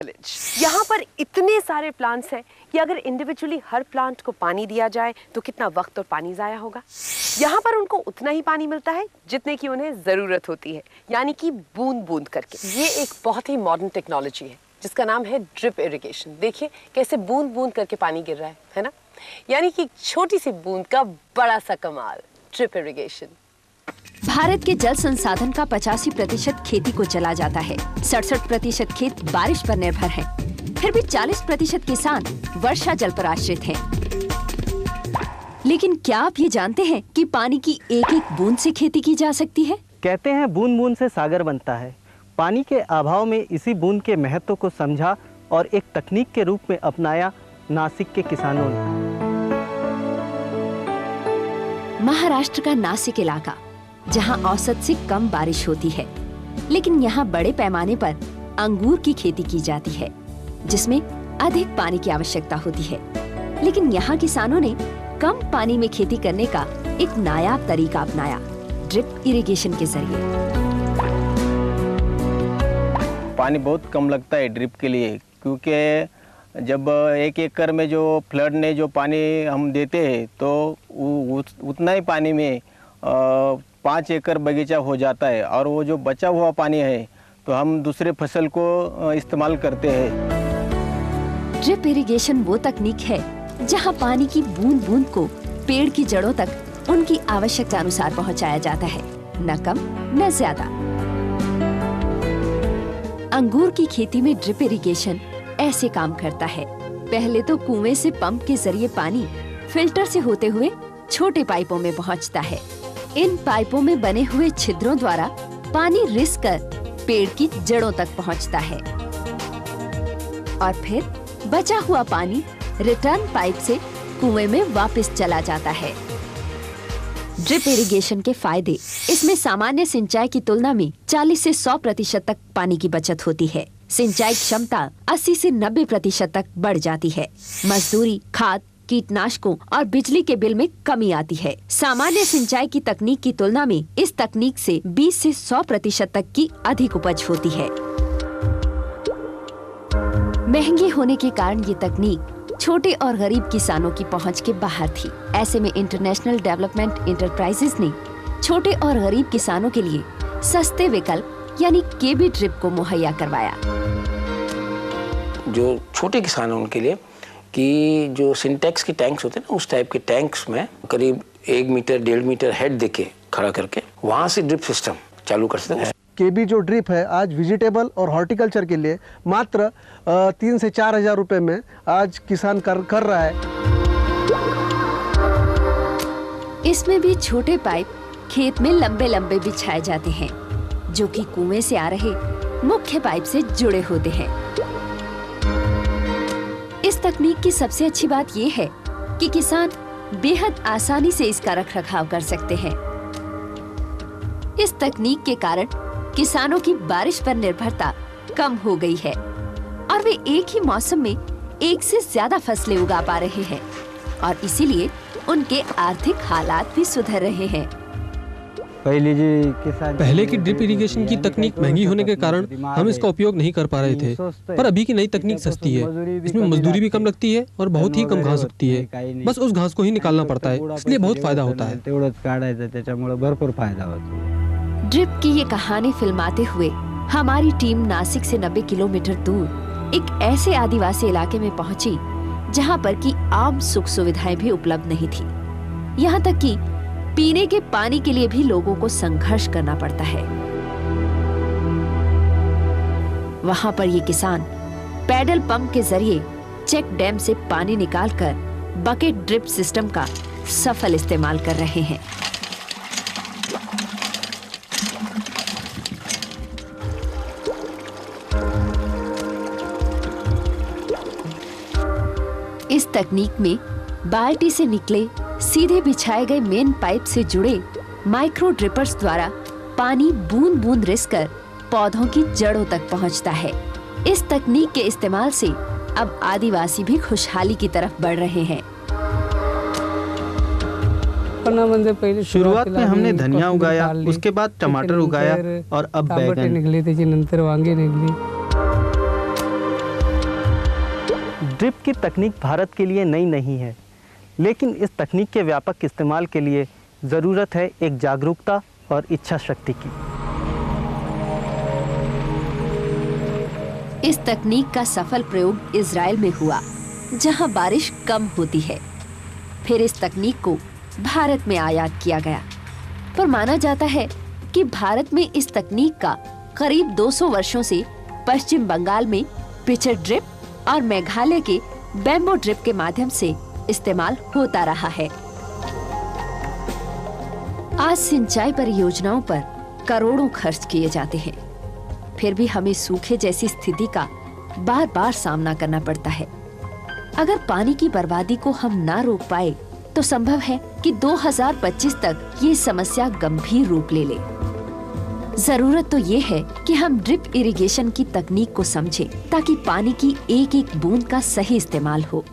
यहाँ पर इतने सारे प्लांट्स हैं कि अगर इंडिविजुअली हर प्लांट को पानी दिया जाए तो कितना वक्त और पानी ज़ाया होगा। यहाँ पर उनको उतना ही पानी मिलता है जितने की उन्हें ज़रूरत होती है, यानी कि बूंद बूंद करके। ये एक बहुत ही मॉडर्न टेक्नोलॉजी है जिसका नाम है ड्रिप इरिगेशन। देखिए कैसे बूंद बूंद करके पानी गिर रहा है ना, यानी कि छोटी सी बूंद का बड़ा सा कमाल, ड्रिप इरिगेशन। भारत के जल संसाधन का 85% खेती को चला जाता है। 67% खेत बारिश पर निर्भर हैं। फिर भी 40% किसान वर्षा जल पर आश्रित हैं। लेकिन क्या आप ये जानते हैं कि पानी की एक एक बूंद से खेती की जा सकती है? कहते हैं बूंद बूंद से सागर बनता है। पानी के अभाव में इसी बूंद के महत्व को समझा और एक तकनीक के रूप में अपनाया नासिक के किसानों ने। महाराष्ट्र का नासिक इलाका, जहां औसत से कम बारिश होती है, लेकिन यहां बड़े पैमाने पर अंगूर की खेती की जाती है जिसमें अधिक पानी की आवश्यकता होती है। लेकिन यहां किसानों ने कम पानी में खेती करने का एक नायाब तरीका अपनाया, ड्रिप इरिगेशन के जरिए। पानी बहुत कम लगता है ड्रिप के लिए, क्योंकि जब 1 एकड़ में जो फ्लड ने जो पानी हम देते हैं तो उतना ही पानी में 5 एकड़ बगीचा हो जाता है, और वो जो बचा हुआ पानी है तो हम दूसरे फसल को इस्तेमाल करते हैं। ड्रिप इरिगेशन वो तकनीक है जहां पानी की बूंद बूंद को पेड़ की जड़ों तक उनकी आवश्यकता अनुसार पहुंचाया जाता है, न कम न ज्यादा। अंगूर की खेती में ड्रिप इरिगेशन ऐसे काम करता है। पहले तो कुएं से पंप के जरिए पानी फिल्टर से होते हुए छोटे पाइपों में पहुंचता है। इन पाइपों में बने हुए छिद्रों द्वारा पानी रिस कर पेड़ की जड़ों तक पहुंचता है और फिर बचा हुआ पानी रिटर्न पाइप से कुएं में वापस चला जाता है। ड्रिप इरिगेशन के फायदे, इसमें सामान्य सिंचाई की तुलना में 40 से 100% तक पानी की बचत होती है। सिंचाई क्षमता 80 से 90% तक बढ़ जाती है। मजदूरी, खाद, कीटनाशकों और बिजली के बिल में कमी आती है। सामान्य सिंचाई की तकनीक की तुलना में इस तकनीक से 20 से 100% तक की अधिक उपज होती है। महंगी होने के कारण ये तकनीक छोटे और गरीब किसानों की पहुंच के बाहर थी। ऐसे में इंटरनेशनल डेवलपमेंट इंटरप्राइजेज ने छोटे और गरीब किसानों के लिए सस्ते विकल्प यानी केबी ड्रिप को मुहैया करवाया। जो छोटे किसान हैं उनके लिए कि जो सिंटेक्स के टैंक्स होते हैं ना, उस टाइप के टैंक्स में करीब 1 मीटर 1.5 मीटर हेड देके खड़ा करके वहाँ से ड्रिप सिस्टम चालू कर सकते हैं। केबी जो ड्रिप है आज वेजिटेबल और हॉर्टिकल्चर के लिए मात्र 3 से 4 हज़ार रुपए में आज किसान कर रहा है। इसमें भी छोटे पाइप खेत में लंबे लंबे बिछाए जाते हैं जो कि कुएं से आ रहे मुख्य पाइप से जुड़े होते हैं। इस तकनीक की सबसे अच्छी बात ये है कि किसान बेहद आसानी से इसका रखरखाव कर सकते हैं। इस तकनीक के कारण किसानों की बारिश पर निर्भरता कम हो गई है और वे एक ही मौसम में एक से ज्यादा फसलें उगा पा रहे हैं और इसीलिए उनके आर्थिक हालात भी सुधर रहे हैं। पहले की ड्रिप इरिगेशन की तकनीक महंगी होने के कारण हम इसका उपयोग नहीं कर पा रहे थे, पर अभी की नई तकनीक सस्ती है। इसमें मजदूरी भी कम लगती है और बहुत ही कम घास उगती है। बस उस घास को ही निकालना पड़ता है, इसलिए बहुत फायदा होता है। ड्रिप की ये कहानी फिल्माते हुए हमारी टीम नासिक से 90 किलोमीटर दूर एक ऐसे आदिवासी इलाके में पहुंची जहां पर की आम सुख सुविधाएं भी उपलब्ध नहीं थी। यहाँ तक कि पीने के पानी के लिए भी लोगों को संघर्ष करना पड़ता है। वहां पर ये किसान पैडल पंप के जरिए चेक डैम से पानी निकालकर बकेट ड्रिप सिस्टम का सफल इस्तेमाल कर रहे हैं। इस तकनीक में बाल्टी से निकले सीधे बिछाए गए मेन पाइप से जुड़े माइक्रो ड्रिपर्स द्वारा पानी बूंद बूंद रिस कर पौधों की जड़ों तक पहुंचता है। इस तकनीक के इस्तेमाल से अब आदिवासी भी खुशहाली की तरफ बढ़ रहे हैं। शुरुआत में हमने धनिया उगाया, उसके बाद टमाटर उगाया और अब बैगन। निकले, त्याच्यानंतर वांगे निकली। ड्रिप की तकनीक भारत के लिए नई नहीं है, लेकिन इस तकनीक के व्यापक इस्तेमाल के लिए ज़रूरत है एक जागरूकता और इच्छा शक्ति की। इस तकनीक का सफल प्रयोग इजराइल में हुआ, जहां बारिश कम होती है। फिर इस तकनीक को भारत में आयात किया गया, पर माना जाता है कि भारत में इस तकनीक का करीब 200 वर्षों से पश्चिम बंगाल में पिचर ड्रिप और मेघालय के बैम्बू ड्रिप के माध्यम से इस्तेमाल होता रहा है। आज सिंचाई परियोजनाओं पर करोड़ों खर्च किए जाते हैं, फिर भी हमें सूखे जैसी स्थिति का बार बार सामना करना पड़ता है। अगर पानी की बर्बादी को हम ना रोक पाए तो संभव है कि 2025 तक ये समस्या गंभीर रूप ले ले। जरूरत तो ये है कि हम ड्रिप इरिगेशन की तकनीक को समझें ताकि पानी की एक एक बूंद का सही इस्तेमाल हो।